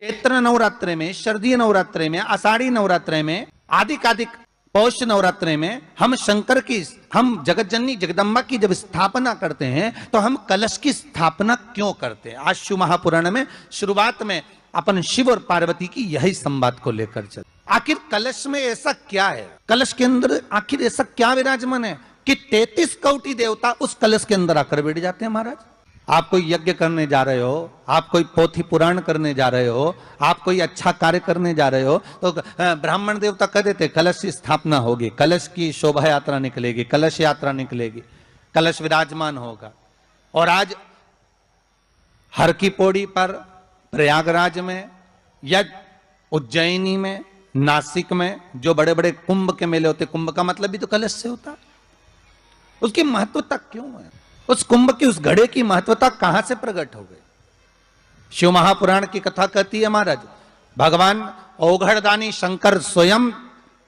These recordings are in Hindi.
चैत्र नवरात्रे में, शरदीय नवरात्रे में, आषाढ़ी नवरात्रे में, आदिक पौष नवरात्रे में हम जगत जननी जगदम्बा की जब स्थापना करते हैं तो हम कलश की स्थापना क्यों करते हैं? आज शिव महापुराण में शुरुआत में अपन शिव और पार्वती की यही संवाद को लेकर चल। आखिर कलश में ऐसा क्या है? कलश के अंदर आखिर ऐसा क्या विराजमान है कि 33 कोटि देवता उस कलश के अंदर आकर बैठ जाते हैं? महाराज, आप कोई यज्ञ करने जा रहे हो, आप कोई पोथी पुराण करने जा रहे हो, आप कोई अच्छा कार्य करने जा रहे हो, तो ब्राह्मण देवता कह देते कलश की स्थापना होगी, कलश की शोभा यात्रा निकलेगी, कलश यात्रा निकलेगी, कलश विराजमान होगा। और आज हर की पौड़ी पर, प्रयागराज में या उज्जैनी में, नासिक में जो बड़े बड़े कुंभ के मेले होते, कुंभ का मतलब भी तो कलश से होता, उसकी महत्वता क्यों है? उस कुंभ की, उस घड़े की महत्वता कहां से प्रकट हो गई? शिव महापुराण की कथा कहती है महाराज, भगवान औघड़दानी शंकर स्वयं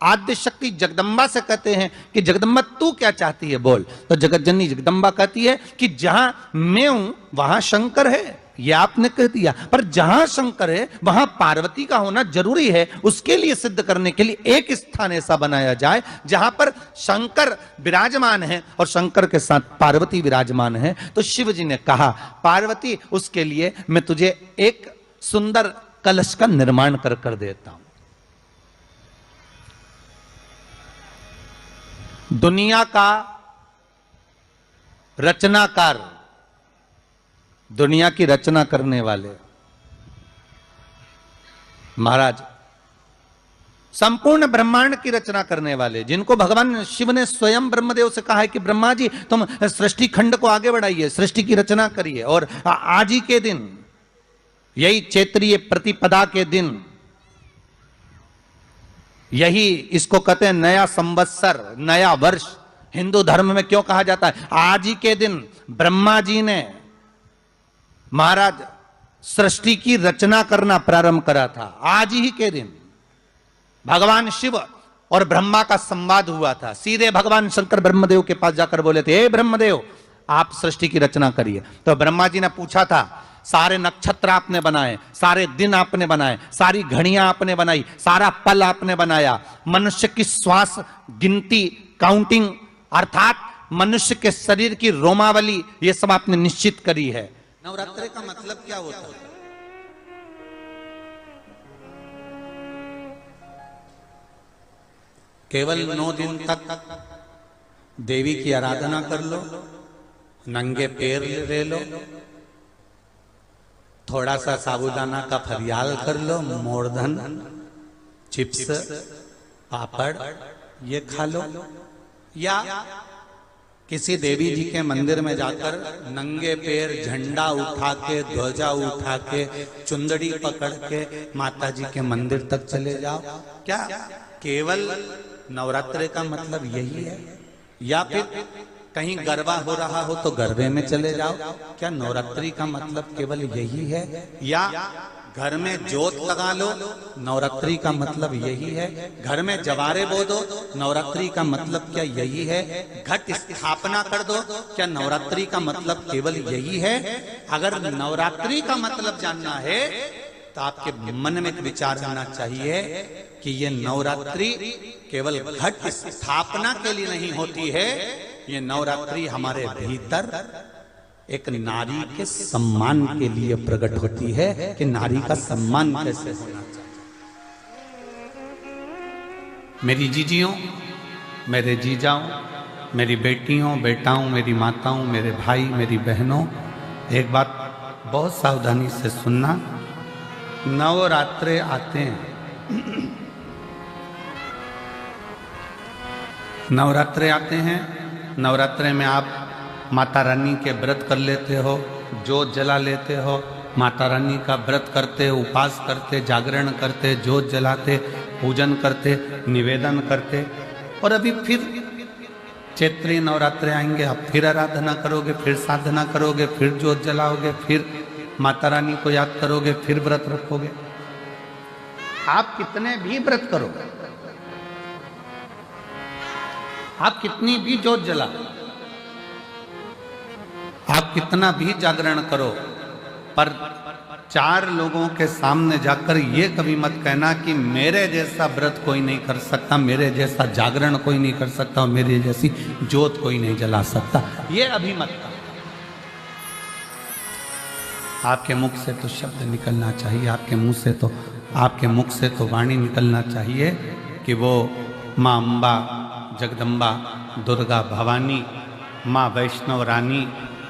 आद्य शक्ति जगदम्बा से कहते हैं कि जगदम्बा तू क्या चाहती है बोल। तो जगत जननी जगदम्बा कहती है कि जहां मैं हूं वहां शंकर है। यह आपने कह दिया, पर जहां शंकर है वहां पार्वती का होना जरूरी है। उसके लिए सिद्ध करने के लिए एक स्थान ऐसा बनाया जाए जहां पर शंकर विराजमान है और शंकर के साथ पार्वती विराजमान है। तो शिव जी ने कहा, पार्वती उसके लिए मैं तुझे एक सुंदर कलश का निर्माण कर देता हूं। दुनिया का रचनाकार, दुनिया की रचना करने वाले महाराज, संपूर्ण ब्रह्मांड की रचना करने वाले, जिनको भगवान शिव ने स्वयं ब्रह्मदेव से कहा है कि ब्रह्मा जी तुम सृष्टि खंड को आगे बढ़ाइए, सृष्टि की रचना करिए। और आज ही के दिन, यही चैत्रीय प्रतिपदा के दिन, यही इसको कहते हैं नया संवत्सर, नया वर्ष। हिंदू धर्म में क्यों कहा जाता है? आज ही के दिन ब्रह्मा जी ने महाराज सृष्टि की रचना करना प्रारंभ करा था। आज ही के दिन भगवान शिव और ब्रह्मा का संवाद हुआ था। सीधे भगवान शंकर ब्रह्मदेव के पास जाकर बोले थे, हे ब्रह्मदेव आप सृष्टि की रचना करिए। तो ब्रह्मा जी ने पूछा था, सारे नक्षत्र आपने बनाए, सारे दिन आपने बनाए, सारी घड़ियां आपने बनाई, सारा पल आपने बनाया, मनुष्य की श्वास गिनती, काउंटिंग, अर्थात मनुष्य के शरीर की रोमावली, ये सब आपने निश्चित करी है। नवरात्रि का मतलब क्या होता है? केवल 9 दिन तक देवी की आराधना कर लो, नंगे पैर ले लो, थोड़ा सा साबूदाना का फरियाल कर लो, मोरधन, चिप्स, पापड़ ये खा लो, या किसी देवी जी के मंदिर में जाकर नंगे पैर झंडा उठा के, ध्वजा उठा के, चुंदड़ी पकड़ के माता जी के मंदिर तक चले जाओ। क्या केवल नवरात्रि का मतलब यही है? या फिर कहीं गरबा हो रहा हो तो गरबे में चले जाओ? क्या नवरात्रि का मतलब केवल यही है? या घर में जोत लगा लो, नवरात्रि का मतलब यही है? घर में जवारे बो दो, नवरात्रि का मतलब क्या यही है? घट स्थापना कर दो, क्या नवरात्रि का मतलब केवल यही है? अगर नवरात्रि का मतलब जानना है तो आपके मन में एक विचार आना चाहिए कि ये नवरात्रि केवल घट स्थापना के लिए नहीं होती है, ये नवरात्रि हमारे भीतर एक नारी के सम्मान के लिए प्रकट होती है कि नारी का सम्मान कैसे होना चाहिए। मेरी जीजियों, मेरे जीजाओं, मेरी बेटियों, बेटाओं, मेरी माताओं, मेरे भाई, मेरी बहनों, एक बात बहुत सावधानी से सुनना। नवरात्रे आते हैं, नवरात्रे आते हैं, नवरात्रे में आप माता रानी के व्रत कर लेते हो, जोत जला लेते हो, माता रानी का व्रत करते, उपवास करते, जागरण करते, जोत जलाते, पूजन करते, निवेदन करते। और अभी फिर चैत्री नवरात्रे आएंगे, आप फिर आराधना करोगे, फिर साधना करोगे, फिर जोत जलाओगे, फिर माता रानी को याद करोगे, फिर व्रत रखोगे। आप कितने भी व्रत करो, आप कितनी भी जोत जलाओ, आप कितना भी जागरण करो, पर 4 लोगों के सामने जाकर ये कभी मत कहना कि मेरे जैसा व्रत कोई नहीं कर सकता, मेरे जैसा जागरण कोई नहीं कर सकता और मेरी जैसी ज्योत कोई नहीं जला सकता। ये अभी मत कहो। आपके मुख से तो शब्द निकलना चाहिए, आपके मुख से तो वाणी निकलना चाहिए कि वो माँ अम्बा, जगदम्बा, दुर्गा भवानी, माँ वैष्णव रानी,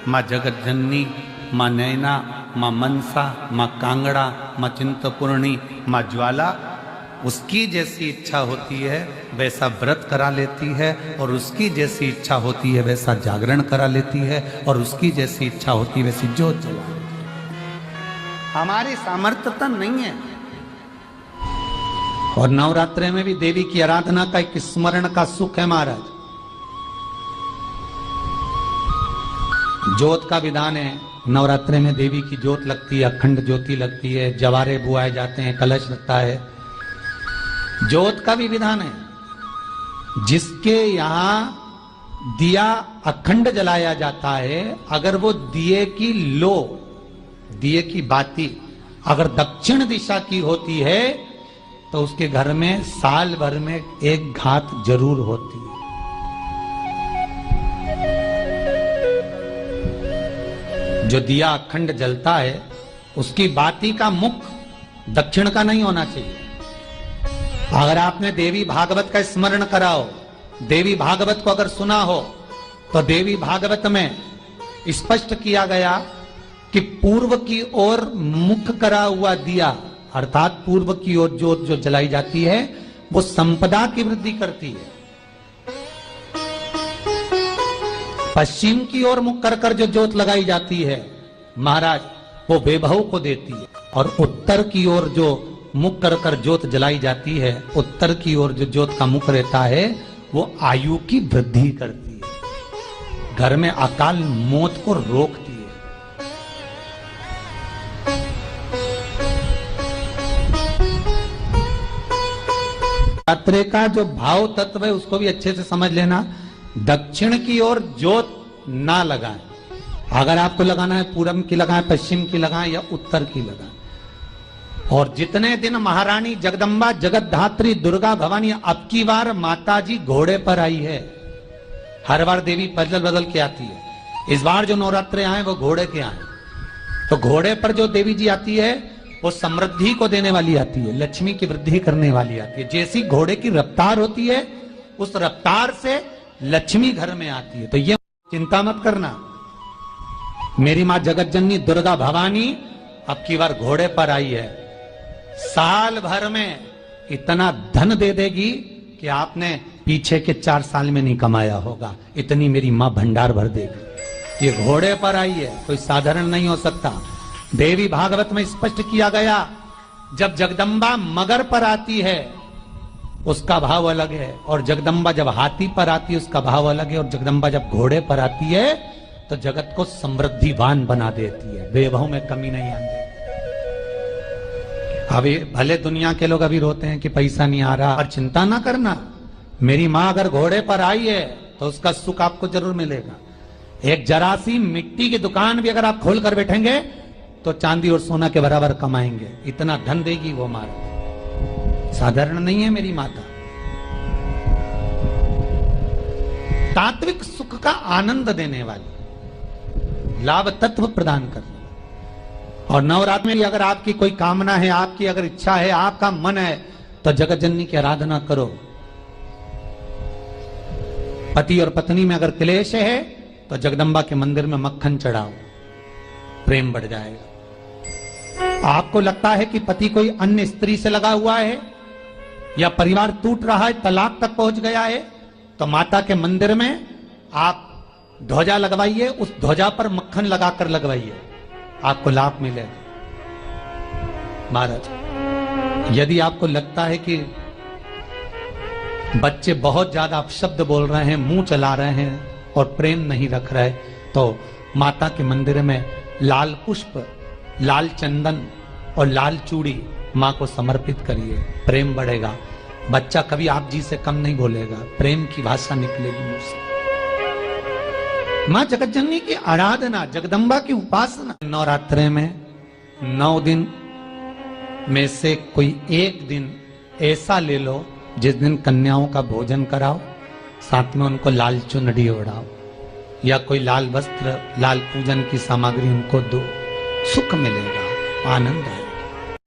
माँ जगत जननी, माँ नैना, माँ मनसा, माँ कांगड़ा, माँ चिंतपूर्णी, माँ ज्वाला, उसकी जैसी इच्छा होती है वैसा व्रत करा लेती है, और उसकी जैसी इच्छा होती है वैसा जागरण करा लेती है, और उसकी जैसी इच्छा होती है वैसी ज्योत जला लेती है। हमारी सामर्थ्यता नहीं है। और नवरात्रि में भी देवी की आराधना का एक स्मरण का सुख है महाराज। ज्योत का विधान है, नवरात्रि में देवी की ज्योत लगती है, अखंड ज्योति लगती है, जवारे बुआए जाते हैं, कलश लगता है। ज्योत का भी विधान है। जिसके यहाँ दिया अखंड जलाया जाता है, अगर वो दिए की लो, दिए की बाती अगर दक्षिण दिशा की होती है तो उसके घर में साल भर में एक घात जरूर होती है। जो दिया अखंड जलता है उसकी बाती का मुख दक्षिण का नहीं होना चाहिए। अगर आपने देवी भागवत का स्मरण कराओ, देवी भागवत को अगर सुना हो, तो देवी भागवत में स्पष्ट किया गया कि पूर्व की ओर मुख करा हुआ दिया, अर्थात पूर्व की ओर ज्योत जो जलाई जाती है वो संपदा की वृद्धि करती है। पश्चिम की ओर मुख कर कर जो ज्योत लगाई जाती है महाराज वो वैभव को देती है, और उत्तर की ओर जो मुख कर कर ज्योत जलाई जाती है, उत्तर की ओर जो ज्योत का मुख रहता है वो आयु की वृद्धि करती है, घर में अकाल मौत को रोकती है। नवरात्रि का जो भाव तत्व है उसको भी अच्छे से समझ लेना। दक्षिण की ओर ज्योत ना लगाएं। अगर आपको लगाना है पूरब की लगाएं, पश्चिम की लगाएं या उत्तर की लगाएं। और जितने दिन महारानी जगदम्बा जगतधात्री दुर्गा भवानी, अब की बार माताजी घोड़े पर आई है। हर बार देवी बदल बदल के आती है, इस बार जो नवरात्रे आए वो घोड़े के आए। तो घोड़े पर जो देवी जी आती है वो समृद्धि को देने वाली आती है, लक्ष्मी की वृद्धि करने वाली आती है। जैसी घोड़े की रफ्तार होती है उस रफ्तार से लक्ष्मी घर में आती है। तो ये चिंता मत करना, मेरी मां जगत जननी दुर्गा भवानी अब की बार घोड़े पर आई है। साल भर में इतना धन दे देगी कि आपने पीछे के 4 साल में नहीं कमाया होगा, इतनी मेरी मां भंडार भर देगी। ये घोड़े पर आई है, कोई साधारण नहीं हो सकता। देवी भागवत में स्पष्ट किया गया, जब जगदम्बा मगर पर आती है उसका भाव अलग है, और जगदम्बा जब हाथी पर आती है उसका भाव अलग है, और जगदम्बा जब घोड़े पर आती है तो जगत को समृद्धिवान बना देती है, वैभव में कमी नहीं आती। अभी भले दुनिया के लोग अभी रोते हैं कि पैसा नहीं आ रहा, और चिंता ना करना, मेरी मां अगर घोड़े पर आई है तो उसका सुख आपको जरूर मिलेगा। एक जरा सी मिट्टी की दुकान भी अगर आप खोल कर बैठेंगे तो चांदी और सोना के बराबर कमाएंगे, इतना धन देगी वो माता। साधारण नहीं है मेरी माता। तात्विक सुख का आनंद देने वाली, लाभ तत्व प्रदान करने वाली। और नवरात्र में अगर आपकी कोई कामना है, आपकी अगर इच्छा है, आपका मन है, तो जगत जननी की आराधना करो। पति और पत्नी में अगर क्लेश है तो जगदम्बा के मंदिर में मक्खन चढ़ाओ, प्रेम बढ़ जाएगा। आपको लगता है कि पति कोई अन्य स्त्री से लगा हुआ है या परिवार टूट रहा है, तलाक तक पहुंच गया है, तो माता के मंदिर में आप ध्वजा लगवाइए, उस ध्वजा पर मक्खन लगाकर लगवाइए, आपको लाभ मिलेगा। महाराज, यदि आपको लगता है कि बच्चे बहुत ज्यादा अपशब्द बोल रहे हैं, मुंह चला रहे हैं और प्रेम नहीं रख रहे, तो माता के मंदिर में लाल पुष्प, लाल चंदन और लाल चूड़ी मां को समर्पित करिए, प्रेम बढ़ेगा। बच्चा कभी आप जी से कम नहीं बोलेगा, प्रेम की भाषा निकलेगी मुंह से। मां जगत जननी की आराधना, जगदम्बा की उपासना। नवरात्रे में 9 दिन में से कोई एक दिन ऐसा ले लो जिस दिन कन्याओं का भोजन कराओ, साथ में उनको लाल चुनरी ओढ़ाओ या कोई लाल वस्त्र, लाल पूजन की सामग्री उनको दो, सुख मिलेगा, आनंद है।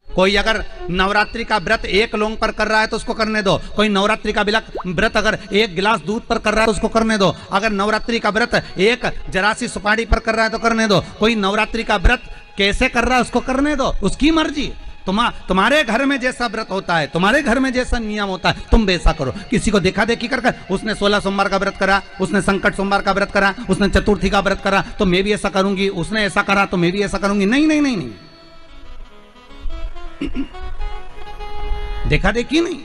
कोई अगर नवरात्रि का व्रत एक लौंग पर कर रहा है तो उसको करने दो। कोई नवरात्रि का व्रत अगर एक गिलास दूध पर कर रहा है तो उसको करने दो। अगर नवरात्रि का व्रत एक जरासी सुपारी पर कर रहा है तो करने दो। कोई नवरात्रि का व्रत कैसे कर रहा है उसको करने दो, उसकी मर्जी। तुम्हारे घर में जैसा व्रत होता है, तुम्हारे घर में जैसा नियम होता है, तुम वैसा करो। किसी को देखा देखी कर उसने 16 सोमवार का व्रत करा, उसने संकट सोमवार का व्रत करा, उसने चतुर्थी का व्रत करा तो मैं भी ऐसा करूंगी, उसने ऐसा करा तो मैं भी ऐसा करूंगी। नहीं नहीं नहीं नहीं, देखा देखी नहीं।